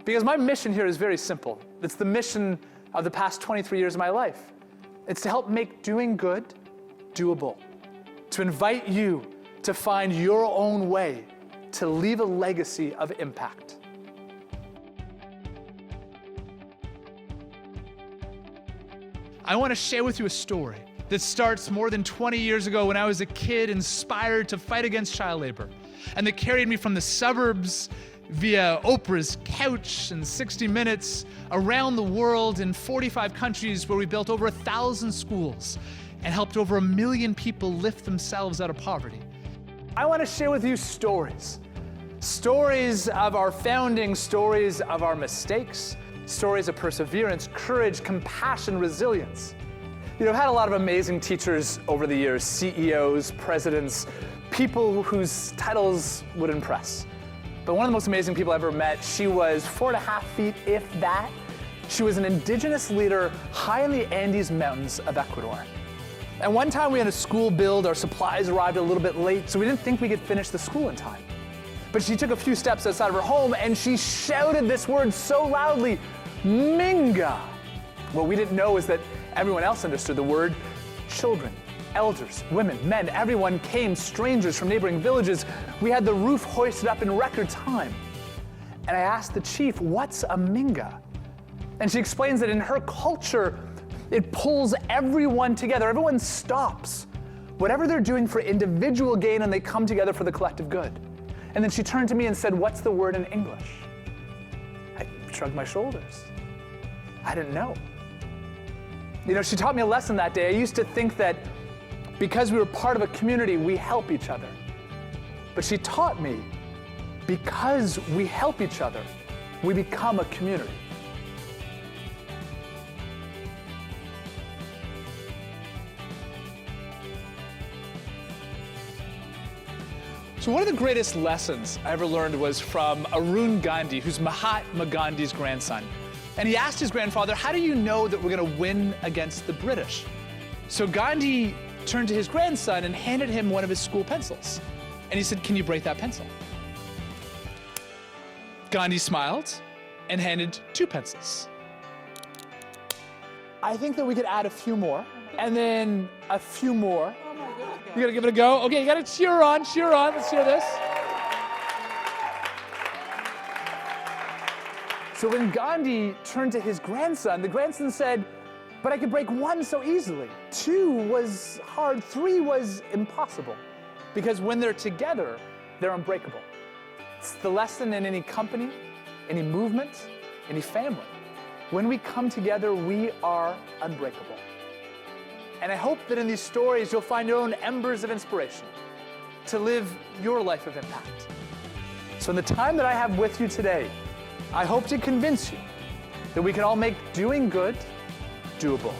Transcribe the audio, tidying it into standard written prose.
Because my mission here is very simple. It's the mission of the past 23 years of my life. It's to help make doing good doable. To invite you to find your own way to leave a legacy of impact. I want to share with you a story that starts more than 20 years ago when I was a kid inspired to fight against child labor, and that carried me from the suburbs via Oprah's couch and 60 Minutes around the world in 45 countries where we built over 1,000 schools and helped over 1 million people lift themselves out of poverty. I want to share with you stories. Stories of our founding, stories of our mistakes, stories of perseverance, courage, compassion, resilience. You know, I've had a lot of amazing teachers over the years, CEOs, presidents, people whose titles would impress. But one of the most amazing people I ever met, she was 4.5 feet, if that. She was an indigenous leader high in the Andes Mountains of Ecuador. And one time we had a school build, our supplies arrived a little bit late, so we didn't think we could finish the school in time. But she took a few steps outside of her home and she shouted this word so loudly, Minga. What we didn't know is that everyone else understood the word. Children, elders, women, men, everyone came, strangers from neighboring villages. We had the roof hoisted up in record time. And I asked the chief, what's a Minga? And she explains that in her culture, it pulls everyone together. Everyone stops whatever they're doing for individual gain and they come together for the collective good. And then she turned to me and said, what's the word in English? I shrugged my shoulders. I didn't know. You know, she taught me a lesson that day. I used to think that because we were part of a community, we help each other. But she taught me, because we help each other, we become a community. So one of the greatest lessons I ever learned was from Arun Gandhi, who's Mahatma Gandhi's grandson. And he asked his grandfather, how do you know that we're going to win against the British? So Gandhi turned to his grandson and handed him one of his school pencils. And he said, can you break that pencil? Gandhi smiled and handed 2 pencils. I think that we could add a few more, and then a few more. You gotta give it a go? Okay, you gotta cheer on, let's hear this. So when Gandhi turned to his grandson, the grandson said, but I could break 1 so easily. 2 was hard, 3 was impossible. Because when they're together, they're unbreakable. It's the lesson in any company, any movement, any family. When we come together, we are unbreakable. And I hope that in these stories, you'll find your own embers of inspiration to live your life of impact. So in the time that I have with you today, I hope to convince you that we can all make doing good doable.